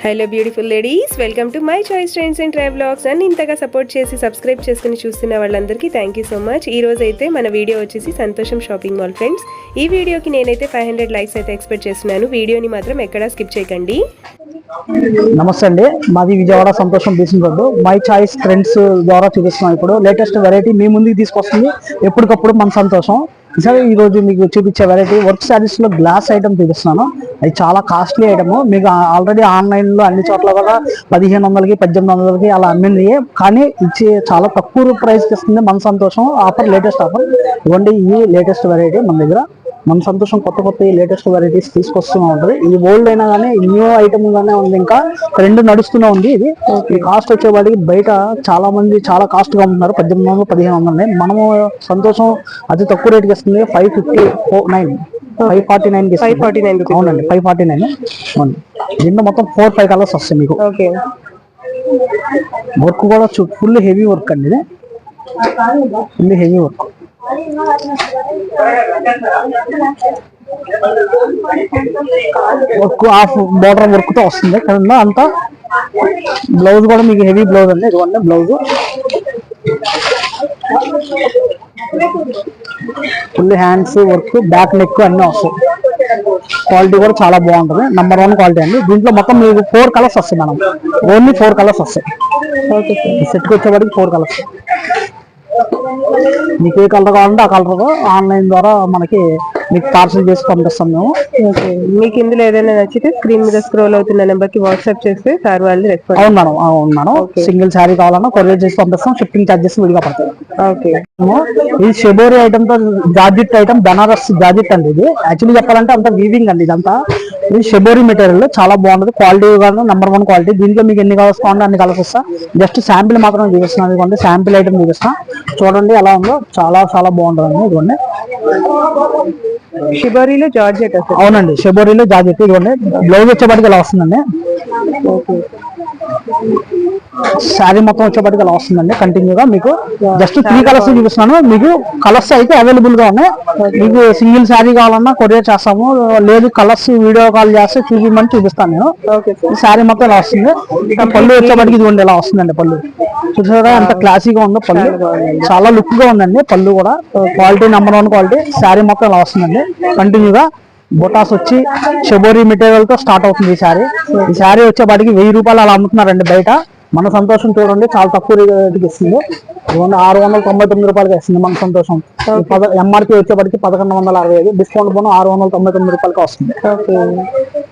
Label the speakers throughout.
Speaker 1: Hello beautiful ladies, welcome to my choice trends and travelogues. And ఇంతగా support చేసి subscribe చేసుకుని చూస్తున్న వాళ్ళందరికీ థ్యాంక్ యూ సో మచ్. ఈ రోజు అయితే మన వీడియో వచ్చేసి సంతోషం షాపింగ్ మాల్ ఫ్రెండ్స్. ఈ వీడియోకి నేనైతే 500 లైక్స్ అయితే ఎక్స్పెక్ట్ చేస్తున్నాను. వీడియోని మాత్రం ఎక్కడా స్కిప్ చేయకండి.
Speaker 2: నమస్తే అండి, మాది విజయవాడ సంతోషం బీసింగ్ రోడ్డు. మై చాయిస్ ట్రెండ్స్ ద్వారా చూపిస్తున్నాం. ఇప్పుడు లేటెస్ట్ వెరైటీ మీ ముందుకు తీసుకొస్తుంది ఎప్పటికప్పుడు మన సంతోషం. సరే, ఈ రోజు మీకు చూపించే వెరైటీ వర్క్ శారీస్ లో గ్లాస్ ఐటమ్ చూపిస్తున్నాను. అది చాలా కాస్ట్లీ ఐటమ్. మీకు ఆల్రెడీ ఆన్లైన్ లో అన్ని చోట్ల కూడా 1500కి 1800కి అలా అమ్మింది. కానీ ఇచ్చి చాలా తక్కువ ప్రైస్ కి ఇస్తుంది మన సంతోషం ఆఫర్, లేటెస్ట్ ఆఫర్. ఇవ్వండి, ఈ లేటెస్ట్ వెరైటీ మన దగ్గర. మన సంతోషం కొత్త లేటెస్ట్ వెరైటీస్ తీసుకొస్తూ ఉంటుంది. ఈ ఓల్డ్ అయినా కానీ న్యూ ఐటమ్ గానే ఉంది, ఇంకా ట్రెండ్ నడుస్తూనే ఉంది. ఇది కాస్ట్ వచ్చేవాడికి బయట చాలా మంది చాలా కాస్ట్ గా ఉంటున్నారు, 1800 1500. మనము సంతోషం అతి తక్కువ రేట్కి ఇస్తుంది 549 549. అవునండి, 549. దీంట్లో మొత్తం 4-5 కలర్స్ వస్తాయి మీకు. వర్క్ కూడా ఫుల్ హెవీ వర్క్ అండి. ఇది full heavy work. Work half border work తో వస్తుంది. కింద అంతా బ్లౌజ్ కూడా మీకు హెవీ బ్లౌజ్ అండి. ఇదిగోండి blouse, full hands work, back neck అన్నీ వస్తాయి. క్వాలిటీ కూడా చాలా బాగుంటుంది, నంబర్ 1 క్వాలిటీ అండి. దీంట్లో మొత్తం మీకు 4 కలర్స్ వస్తాయి మేడం. ఓన్లీ 4 కలర్స్ వస్తాయి. సెట్కి వచ్చేవాడికి 4 కలర్స్. మీకు ఏ కలర్ కావాలంటే ఆ కలర్ ఆన్లైన్ ద్వారా మీకు పార్సల్ చేసి పంపిస్తాం మేము.
Speaker 1: మీకు ఇందులో ఏదైనా నచ్చితే స్క్రీన్ మీద స్క్రోల్ అవుతున్న నెంబర్ కి వాట్సాప్ చేస్తే సార్ వాళ్ళు రెస్పాన్స్.
Speaker 2: అవును మేడం. సింగిల్ శారీ కావాలన్నా కొరియర్ చేసి పంపిస్తాం. షిప్పింగ్ చార్జెస్ విడిగా పడతాయి. ఇది షెబోరి ఐటమ్ తో జార్జెట్ ఐటమ్, బనారస్ జార్జెట్ అండి. ఇది యాక్చువల్లీ చెప్పాలంటే అంత వీవింగ్ అండి. ఇదంతా ఇది షెబోరి మెటీరియల్, చాలా బాగుంటుంది. క్వాలిటీ కానీ నంబర్ 1 క్వాలిటీ. దీంట్లో మీకు ఎన్ని కలర్స్ కావాలంటే అన్ని కలర్స్ వస్తా. జస్ట్ శాంపిల్ మాత్రం చూపిస్తున్నాను. ఇదిగోండి శాంపిల్ ఐటమ్ చూపిస్తాం, చూడండి ఎలా ఉందో. చాలా చాలా బాగుంటుందండి. ఇదిగోండి
Speaker 1: షిబోరీలో జార్జెట్.
Speaker 2: అవునండి, షిబోరీలో జార్జెట్. ఇదిగోండి బ్లౌజ్ వచ్చేపాటికి ఇలా వస్తుందండి. శారీ మొత్తం వచ్చేపాటికి ఇలా వస్తుందండి కంటిన్యూగా. మీకు జస్ట్ 3 కలర్స్ చూపిస్తున్నాను. మీకు కలర్స్ అయితే అవైలబుల్ గా ఉన్నాయి. మీకు సింగిల్ శారీ కావాలన్నా కొరియర్ చేస్తాము, లేదు కలర్స్ వీడియో కాల్ చేస్తే చూపించమని చూపిస్తాను నేను. శారీ మొత్తం ఇలా వస్తుంది. పళ్ళు వచ్చేపాటికి ఇదిగోండి ఇలా వస్తుందండి. పళ్ళు చూసారా ఎంత క్లాసీగా ఉందో. పళ్ళు చాలా లుక్ గా ఉందండి. పళ్ళు కూడా క్వాలిటీ నంబర్ 1 క్వాలిటీ. శారీ మొత్తం ఇలా వస్తుందండి కంటిన్యూగా. బొటాస్ వచ్చి షెబోరీ మెటీరియల్ తో స్టార్ట్ అవుతుంది ఈ శారీ. ఈ శారీ వచ్చేపాటికి 1000 రూపాయలు అలా అమ్ముతున్నారండి బయట. మన సంతోషం చూడండి చాలా తక్కువ రేటుకి ఇస్తుంది. 699 రూపాయలకి ఇస్తుంది మన సంతోషం. ఎంఆర్పీ వచ్చేప్పటికి 1165, డిస్కౌంట్ పోను 699 రూపాయలకి వస్తుంది.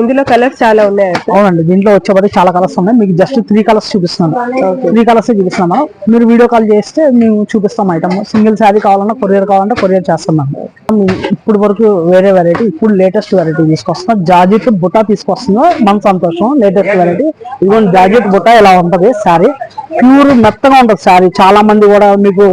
Speaker 1: ఇందులో కలర్స్ చాలా ఉన్నాయి.
Speaker 2: అవునండి, దీంట్లో వచ్చేప్పటికి చాలా కలర్స్ ఉన్నాయి. మీకు జస్ట్ 3 కలర్స్ చూపిస్తున్నాను. 3 కలర్స్ చూపిస్తున్నాను. మీరు వీడియో కాల్ చేస్తే మేము చూపిస్తాం ఐటమ్. సింగిల్ శారీ కావాలన్నా కొరియర్ కావాలంటే కొరియర్ చేస్తున్నాం. ఇప్పుడు వరకు వేరే వెరైటీ, ఇప్పుడు లేటెస్ట్ వెరైటీ తీసుకొస్తున్నాం. జార్జెట్ బుటా తీసుకొస్తున్నాం మన సంతోషం. లేటెస్ట్ వెరైటీ ఇదిగోండి. జార్జెట్ బుటా ఇలా ఉంటది శారీ. ప్యూర్ మెత్తగా ఉంటది శారీ. చాలా మంది కూడా మీకు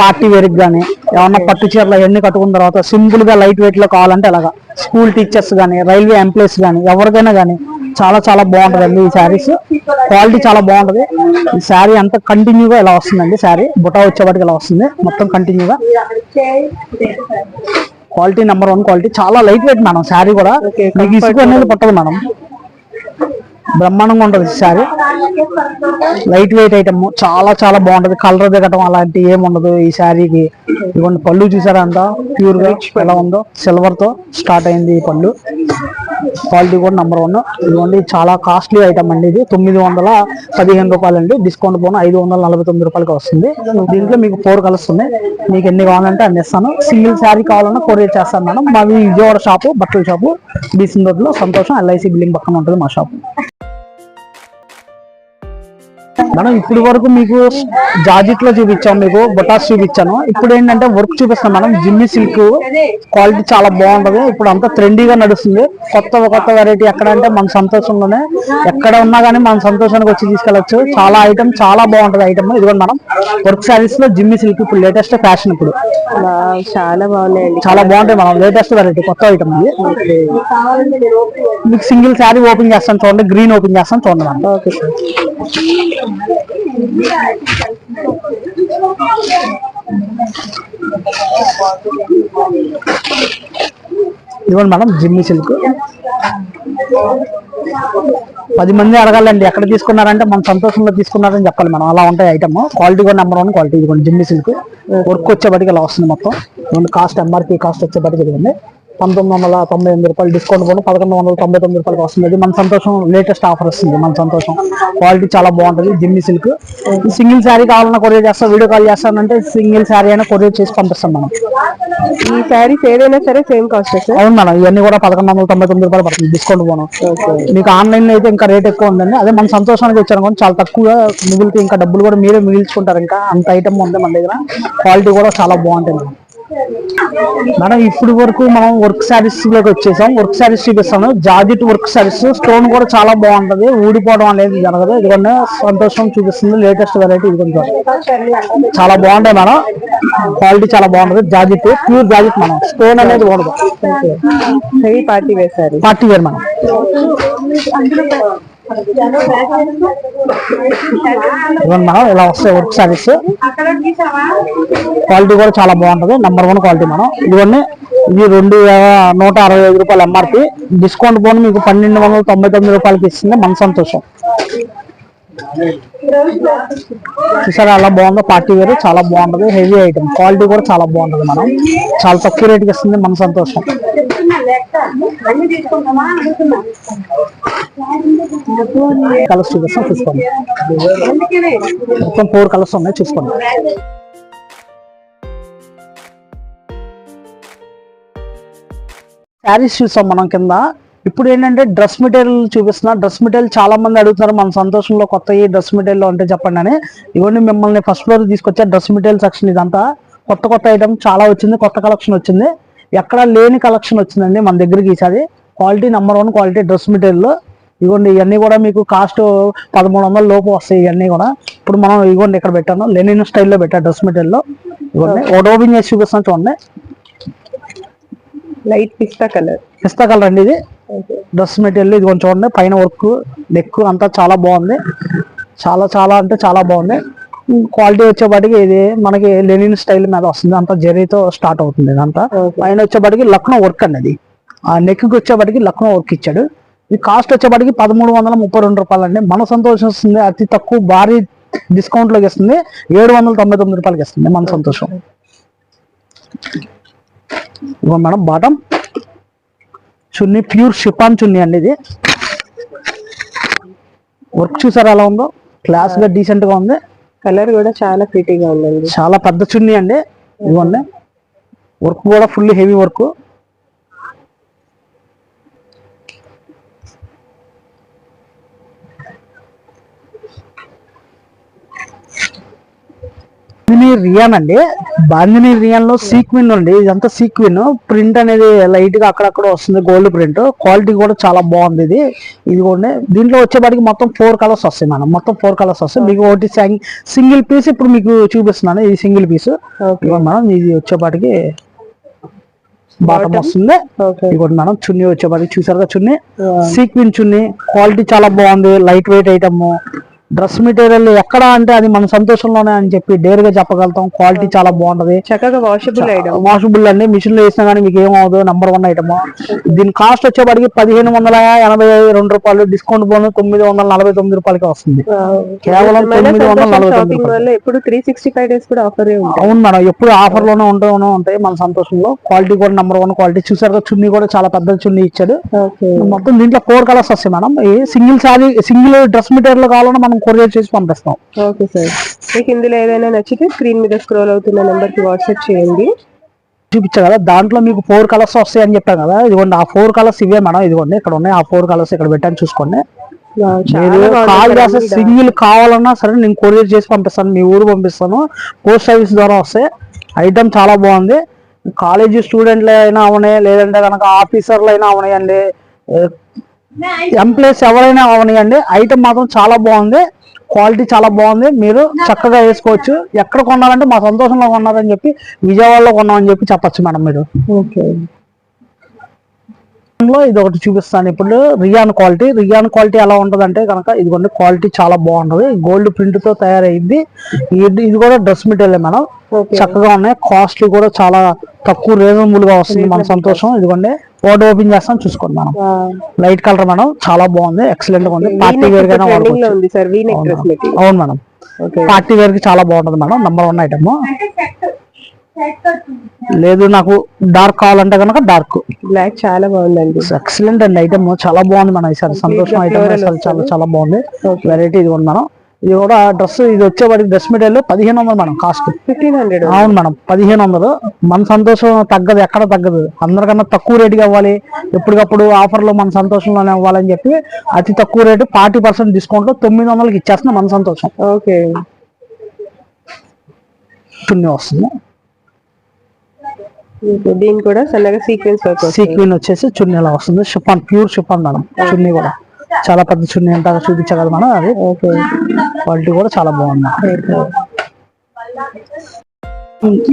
Speaker 2: పార్టీ వేర్ కానీ ఏమన్నా పట్టు చీరలు అవన్నీ కట్టుకున్న తర్వాత సింపుల్ గా లైట్ వెయిట్ లో కావాలంటే అలాగా స్కూల్ టీచర్స్ కానీ, రైల్వే ఎంప్లాయీస్ కానీ, ఎవరికైనా కానీ చాలా చాలా బాగుంటదండి ఈ శారీస్. క్వాలిటీ చాలా బాగుంటది. ఈ శారీ అంతా కంటిన్యూగా ఇలా వస్తుందండి. శారీ బుటా వచ్చేవాటికి ఇలా వస్తుంది మొత్తం కంటిన్యూగా. Quality number 1 quality. చాలా లైట్ వెయిట్ మేడం శారీ కూడా. మీకు ఇసుక అనేది పట్టదు మేడం. బ్రహ్మాండంగా ఉంటుంది శారీ. లైట్ వెయిట్ ఐటమ్, చాలా చాలా బాగుంటది. కలర్ దిగటం అలాంటి ఏముండదు ఈ శారీకి. ఇదిగోండి పళ్ళు చూసారా అంతా ప్యూర్ గా ఎలా ఉందో. సిల్వర్ తో స్టార్ట్ అయింది ఈ పళ్ళు. క్వాలిటీ కూడా నంబర్ 1. ఇదిగోండి చాలా కాస్ట్లీ ఐటమ్ అండి. ఇది 915 రూపాయలు అండి. డిస్కౌంట్ పోను 549 రూపాయలకి వస్తుంది. దీంట్లో మీకు 4 కలర్స్ ఉన్నాయి. మీకు ఎన్ని కావాలంటే అన్ని ఇస్తాను. సింగిల్ శారీ కావాలన్నా కొరియర్ చేస్తాను మేడం. మాది విజయవాడ షాపు, బట్టల షాపు, బీసింగ్ రోడ్ లో సంతోషం LIC బిల్డింగ్ పక్కన ఉంటుంది మా షాపు. మనం ఇప్పుడు వరకు మీకు జార్జెట్ లో చూపించాం, మీకు బొటాస్ చూపించాను. ఇప్పుడు ఏంటంటే వర్క్ చూపిస్తాం మనం. జిమ్మి సిల్క్ క్వాలిటీ చాలా బాగుంటది. ఇప్పుడు అంతా ట్రెండీగా నడుస్తుంది. కొత్త వెరైటీ ఎక్కడ అంటే మన సంతోషంలోనే. ఎక్కడ ఉన్నా కానీ మన సంతోషానికి వచ్చి తీసుకెళ్ళచ్చు. చాలా ఐటమ్ చాలా బాగుంటది ఐటమ్. ఇదిగోండి మనం వర్క్ శారీస్ లో జిమ్మి సిల్క్ ఇప్పుడు లేటెస్ట్ ఫ్యాషన్. ఇప్పుడు
Speaker 1: చాలా బాగున్నాయండి,
Speaker 2: చాలా బాగుంటాయి మనం. లేటెస్ట్ వెరైటీ కొత్త ఐటమ్ ఇది. మీకు సింగిల్ శారీ ఓపెన్ చేస్తాను చూడండి. గ్రీన్ ఓపెన్ చేస్తాను చూడండి మనం.
Speaker 1: Okay sir.
Speaker 2: ఇదిగోండి మేడం జిమ్మి సిల్క్. 10 మంది అడగాలండి ఎక్కడ తీసుకున్నారంటే మన సంతోషంలో తీసుకున్నారని చెప్పాలి మనం. అలా ఉంటాయి ఐటమ్. క్వాలిటీ కూడా నెంబర్ 1 క్వాలిటీ. ఇదిగోండి జిమ్మి సిల్క్. వర్క్ వచ్చేప్పటికి ఇలా వస్తుంది మొత్తం. కాస్ట్ ఎంఆర్పీ కాస్ట్ వచ్చేప్పటికి ఇదిగోండి 1998 రూపాయలు, డిస్కౌంట్ కూడా 1199 రూపాయలకి వస్తుంది. మన సంతోషం లేటెస్ట్ ఆఫర్ వస్తుంది. మన సంతోషం క్వాలిటీ చాలా బాగుంటుంది. జిమ్మి సిల్క్. సింగిల్ శారీ కావాలన్నా కొరియర్ చేస్తాం, వీడియో కాల్ చేస్తానంటే సింగిల్ శారీ అయినా కొరియర్ చేసి పంపిస్తాం మనం.
Speaker 1: ఈ శారీస్ ఏదైనా సరే సేమ్ కాస్ట్?
Speaker 2: అవును మేడం, ఇవన్నీ కూడా 1199 రూపాయలు పడుతుంది డిస్కౌంట్ పోను. మీకు ఆన్లైన్ లో అయితే ఇంకా రేట్ ఎక్కువ ఉందండి. అదే మన సంతోషానికి వచ్చారు కూడా చాలా తక్కువగా మిగిలితే ఇంకా డబ్బులు కూడా మీరే మిగిల్చుకుంటారు. ఇంకా అంత ఐటమ్ ఉంది మన దగ్గర. క్వాలిటీ కూడా చాలా బాగుంటుంది మేడం. ఇప్పుడు వరకు మనం వర్క్ శారీస్ లోకి వచ్చేసాం. వర్క్ శారీస్ చూపిస్తాను. Georgette work saris. స్టోన్ కూడా చాలా బాగుంటది, ఊడిపోవడం అనేది జరగదు. ఇదిగోండి సంతోషం చూపిస్తుంది లేటెస్ట్ వెరైటీ. ఇది చాలా బాగుంటాయి మేడం. క్వాలిటీ చాలా బాగుంటది. Georgette, pure georgette madam. Stone అనేది ఉండదు.
Speaker 1: Party wear sari,
Speaker 2: party wear madam. ఇదిగోండి మేడం ఇలా వస్తాయి వర్క్ శారీస్. క్వాలిటీ కూడా చాలా బాగుంటది. Number 1 quality madam. ఇదిగోండి ఇది 2165 రూపాయలు ఎంఆర్పి. డిస్కౌంట్ పోను మీకు 1299 రూపాయలకి ఇస్తుంది మన సంతోషం. చూసారా అలా బాగుందో. పార్టీ వేర్ చాలా బాగుంటది. Heavy item. క్వాలిటీ కూడా చాలా బాగుంటది మనం. చాలా తక్కువ రేటుకి ఇస్తుంది మన సంతోషం. కలర్స్ చూపిస్తాం చూసుకోండి. మొత్తం 4 కలర్స్ ఉన్నాయి చూసుకోండి. శారీస్ చూస్తాం మనం కింద. ఇప్పుడు ఏంటంటే డ్రెస్ మెటీరియల్ చూపిస్తున్నా. డ్రెస్ మెటీరియల్ చాలా మంది అడుగుతున్నారు మన సంతోషంలో కొత్త ఈ డ్రెస్ మెటీరియల్ అంటే చెప్పండి అని. ఇవన్నీ మిమ్మల్ని ఫస్ట్ ఫ్లోర్ తీసుకొచ్చా డ్రెస్ మెటీరియల్ సెక్షన్. ఇదంతా కొత్త ఐటమ్ చాలా వచ్చింది. కొత్త కలెక్షన్ వచ్చింది. ఎక్కడ లేని కలెక్షన్ వచ్చిందండి మన దగ్గరికి ఈసారి. Quality number 1 quality dress material. ఇవ్వండి ఇవన్నీ కూడా మీకు కాస్ట్ 1300 లోపు వస్తాయి. ఇవన్నీ కూడా ఇప్పుడు మనం ఇవ్వండి ఇక్కడ పెట్టాను. లెనిన్ స్టైల్లో పెట్టా డ్రెస్ మెటీరియల్. ఇవ్వండి ఒకటి ఓపెన్ చేసి చూపిస్తాను చూడండి.
Speaker 1: లైట్ పిస్తా
Speaker 2: కలర్ అండి ఇది డ్రెస్ మెటీరియల్. ఇది కొంచెం చూడండి పైన వర్క్ నెక్ అంతా చాలా బాగుంది. చాలా అంటే చాలా బాగుంది. క్వాలిటీ వచ్చేపాటికి ఇది మనకి లెనిన్ స్టైల్ మీద వస్తుంది. అంతా జరీతో స్టార్ట్ అవుతుంది. ఇదంతా పైన వచ్చేపాటికి లక్నో వర్క్ అండి. ఆ నెక్ కి వచ్చేపాటికి లక్నో వర్క్ ఇచ్చాడు. ఈ కాస్ట్ వచ్చేపాటికి 1332 రూపాయలు అండి. మన సంతోషం వస్తుంది. అతి తక్కువ భారీ డిస్కౌంట్ లోకి ఇస్తుంది. 799 రూపాయలకి ఇస్తుంది మన సంతోషం. ఇవ్వ మేడం బాటమ్ చున్నీ ప్యూర్ షిఫాన్ చున్నీ అండి. ఇది వర్క్ చూసారా ఎలా ఉందో. క్లాస్ గా డీసెంట్ గా ఉంది.
Speaker 1: కలర్ కూడా చాలా ప్రిటీగా ఉందండి.
Speaker 2: చాలా పెద్ద చున్నీ అండి. ఇవ్వండి వర్క్ కూడా ఫుల్ హెవీ వర్క్. రియాన్ అండి. బాందిని రియాన్ లో సీక్విన్ అండి. ఇదంతా సీక్విన్ ప్రింట్ అనేది లైట్ గా అక్కడక్కడ వస్తుంది. Gold print. క్వాలిటీ కూడా చాలా బాగుంది. ఇది కూడా దీంట్లో వచ్చేపాటికి మొత్తం 4 కలర్స్ వస్తాయి మనం. మొత్తం 4 కలర్స్ వస్తాయి. మీకు ఒకటి సింగిల్ పీస్ ఇప్పుడు మీకు చూపిస్తున్నాను. ఇది సింగిల్ పీస్ మనం. ఇది వచ్చేపాటికి బాటమ్ వస్తుంది. ఇంకోటి మనం చున్నీ వచ్చేపాటికి చూసారుగా చున్నీ సీక్విన్ చున్నీ. క్వాలిటీ చాలా బాగుంది. Light weight item. Dress material ఎక్కడ అంటే అది మన సంతోషంలోనే అని చెప్పి డేర్ గా చెప్పగలుగుతాం. క్వాలిటీ చాలా బాగుంటది.
Speaker 1: చక్కగా
Speaker 2: వాషబుల్ అండి. మిషన్ లో వేసినా కానీ మీకు ఏమవుదు. Number 1 item. దీని కాస్ట్ వచ్చేప్పటికి 1582 రూపాయలు. డిస్కౌంట్ పోను 949 రూపాయలకి వస్తుంది. కేవలం 949.
Speaker 1: ఎప్పుడు 365 డేస్ కూడా ఆఫర్.
Speaker 2: అవును మేడం, ఎప్పుడు ఆఫర్ లోనే ఉంటాయి మన సంతోషంలో. క్వాలిటీ కూడా నెంబర్ 1 క్వాలిటీ. చూసారు చున్నీ కూడా చాలా పెద్ద చున్నీ ఇచ్చాడు. మొత్తం దీంట్లో 4 కలర్స్ వస్తాయి madam. Single sari single dress material కావాలన్నా మనం కొరియర్ చేసి పంపిస్తాం.
Speaker 1: Okay sir. మీకు ఇందులో ఏదైనా నచ్చితే స్క్రీన్ మీద స్క్రోల్ అవుతున్న నెంబర్ కి వాట్సాప్ చేయండి.
Speaker 2: చూపించా కదా దాంట్లో మీకు 4 కలర్స్ వస్తాయి అని చెప్పాను కదా. ఇదిగోండి ఆ 4 కలర్స్ ఇవే మేడం. ఇదిగోండి ఇక్కడ ఉన్నాయి ఆ 4 కలర్స్. ఇక్కడ పెట్టాను చూసుకోండి. కాల్ చేస్తే సింగిల్ కావాలన్నా సరే నేను కొరియర్ చేసి పంపిస్తాను. మీ ఊరు పంపిస్తాను. పోస్ట్ సర్వీస్ ద్వారా వస్తాయి. ఐటమ్ చాలా బాగుంది. కాలేజీ స్టూడెంట్లు అయినా అవనే, లేదంటే కనుక ఆఫీసర్లు అయినా అవనాయండి, ఎంప్లాయీస్ ఎవరైనా అవనాయండి. ఐటమ్ మాత్రం చాలా బాగుంది. క్వాలిటీ చాలా బాగుంది. మీరు చక్కగా వేసుకోవచ్చు. ఎక్కడ కొన్నారంటే మా సంతోషంలో కొన్నారని చెప్పి, విజయవాడలో కొన్నామని చెప్పి చెప్పచ్చు మేడం మీరు.
Speaker 1: ఓకే.
Speaker 2: లో ఇది ఒకటి చూపిస్తాను ఇప్పుడు. రియాన్ క్వాలిటీ ఎలా ఉంటది అంటే కనుక ఇదిగోండి, క్వాలిటీ చాలా బాగుంటది. గోల్డ్ ప్రింట్ తో తయారైంది. ఇది కూడా డ్రెస్ మెటీరియల్ మనం. చక్కగా ఉన్నాయి. కాస్ట్లీ కూడా చాలా తక్కువ, రీజనబుల్ గా వస్తుంది. మన సంతోషం. ఇదిగోండి ఒకటి ఓపెన్ చేస్తాం, చూసుకోండి మనం. లైట్ కలర్ మేడం, చాలా బాగుంది. ఎక్సలెంట్ గా ఉంది. పార్టీ వేర్ గా అవును మేడం, పార్టీ వేర్ కి చాలా బాగుంటది మేడం. Number 1 item. లేదు నాకు డార్క్ కావాలంటే కనుక డార్క్.
Speaker 1: బ్లాక్ చాలా బాగుందండి.
Speaker 2: ఎక్సలెంట్ అండి ఐటమ్, చాలా బాగుంది మనం. ఈసారి సంతోషం ఐటమ్ చాలా చాలా బాగుంది. వెరైటీ ఇది ఉంది మనం. ఇది కూడా డ్రెస్, ఇది వచ్చేవాడికి డ్రెస్ మెటీరియల్ 1500 మనం కాస్ట్.
Speaker 1: 1500.
Speaker 2: అవును మేడం, 1500. మన సంతోషం తగ్గదు, ఎక్కడ తగ్గదు. అందరికన్నా తక్కువ రేటుకి ఇవ్వాలి, ఎప్పటికప్పుడు ఆఫర్లు మన సంతోషంలోనే ఇవ్వాలని చెప్పి అతి తక్కువ రేటు 40% డిస్కౌంట్ 900కి ఇచ్చేస్తున్నాం మన సంతోషం.
Speaker 1: ఓకే.
Speaker 2: చున్నీ వస్తుంది.
Speaker 1: దీని కూడా సన్నగా సీక్వెన్
Speaker 2: వచ్చేసి చున్నీ అలా వస్తుంది. Chiffon, pure chiffon madam. చున్నీ కూడా చాలా పెద్ద చున్నీ అంతా చూపించగలదు మనం. అది క్వాలిటీ కూడా చాలా బాగుంది.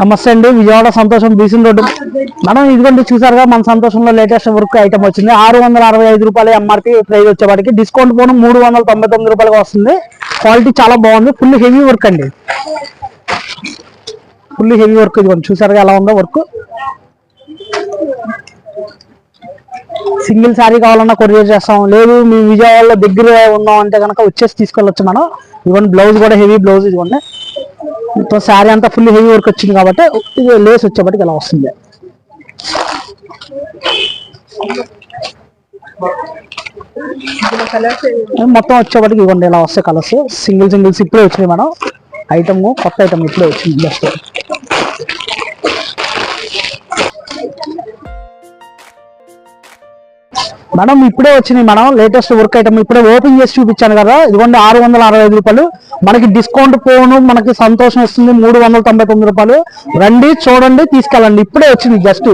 Speaker 2: నమస్తే అండి, విజయవాడ సంతోషం బీసీ రోడ్డు మనం. ఇదిగోండి చూసారుగా, మన సంతోషంలో లేటెస్ట్ వర్క్ ఐటమ్ వచ్చింది. 665 రూపాయలు ఎంఆర్పీ ప్రైస్ వచ్చేవాడికి డిస్కౌంట్ పోను 399 రూపాయలుగా వస్తుంది. క్వాలిటీ చాలా బాగుంది. ఫుల్ హెవీ వర్క్ అండి, ఫుల్ హెవీ వర్క్. ఇదిగోండి చూసారుగా ఎలా ఉందో వర్క్. సింగిల్ శారీ కావాలన్నా కొరియర్ చేస్తాం. లేదు మీ విజయవాడలో దగ్గర ఉన్నాం అంటే కనుక వచ్చేసి తీసుకెళ్ళొచ్చు మనం. ఇదిగోండి బ్లౌజ్ కూడా హెవీ బ్లౌజ్. ఇదిగోండి మొత్తం శారీ అంతా ఫుల్ హెవీ వర్క్ వచ్చింది కాబట్టి ఇది లేస్ వచ్చేప్పటికి ఇలా వస్తుంది. మొత్తం వచ్చేప్పటికి ఇవ్వండి ఇలా వస్తాయి కలర్స్. సింగిల్స్ ఇప్పుడే వచ్చినాయి మేడం. ఐటమ్ కొత్త ఐటమ్ ఇప్పుడే వచ్చింది జస్ట్. మేడం ఇప్పుడే వచ్చినాయి మేడం, లేటెస్ట్ వర్క్ ఐటమ్ ఇప్పుడే ఓపెన్ చేసి చూపించాను కదా. ఇదిగోండి 665 రూపాయలు మనకి డిస్కౌంట్ పోను, మనకి సంతోషం వస్తుంది 399 రూపాయలు. రండి చూడండి తీసుకెళ్ళండి, ఇప్పుడే వచ్చింది జస్ట్.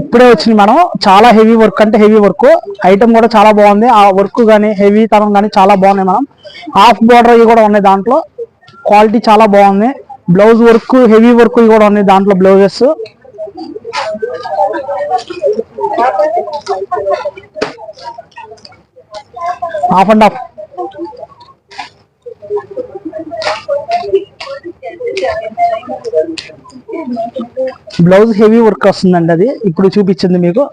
Speaker 2: ఇప్పుడే వచ్చింది మేడం. చాలా హెవీ వర్క్ అంటే హెవీ వర్క్. ఐటమ్ కూడా చాలా బాగుంది. ఆ వర్క్ కానీ హెవీ తరం కానీ చాలా బాగున్నాయి మేడం. హాఫ్ బోర్డర్ ఇవి కూడా ఉన్నాయి దాంట్లో. క్వాలిటీ చాలా బాగుంది. బ్లౌజ్ వర్క్ హెవీ వర్క్ ఇవి కూడా ఉన్నాయి దాంట్లో. Blouses half and half. Blouse heavy work వస్తుందండి. అది ఇప్పుడు చూపించింది మీకు.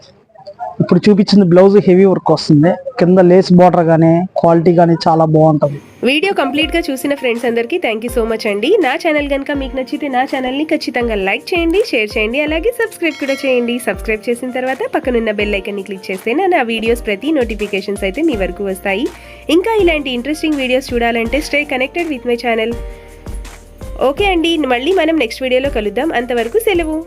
Speaker 2: ఇప్పుడు చూపించింది బ్లౌజ్ హెవీ వర్క్ వస్తుంది. కింద లేస్ బార్డర్ గానీ క్వాలిటీ గానీ చాలా బాగుంటుంది.
Speaker 1: వీడియో కంప్లీట్ గా చూసిన ఫ్రెండ్స్ అందరికీ థ్యాంక్ యూ సో మచ్ అండి. నా ఛానల్ కనుక మీకు నచ్చితే నా ఛానల్ ని ఖచ్చితంగా లైక్ చేయండి, షేర్ చేయండి, అలాగే సబ్స్క్రైబ్ కూడా చేయండి. సబ్స్క్రైబ్ చేసిన తర్వాత పక్కనున్న బెల్ ఐకాన్ ని క్లిక్ చేస్తే నా వీడియోస్ ప్రతి నోటిఫికేషన్స్ అయితే మీ వరకు వస్తాయి. ఇంకా ఇలాంటి ఇంట్రెస్టింగ్ వీడియోస్ చూడాలంటే stay connected with my channel. Okay అండి, మళ్ళీ మనం నెక్స్ట్ వీడియోలో కలుద్దాం. అంతవరకు సెలవు.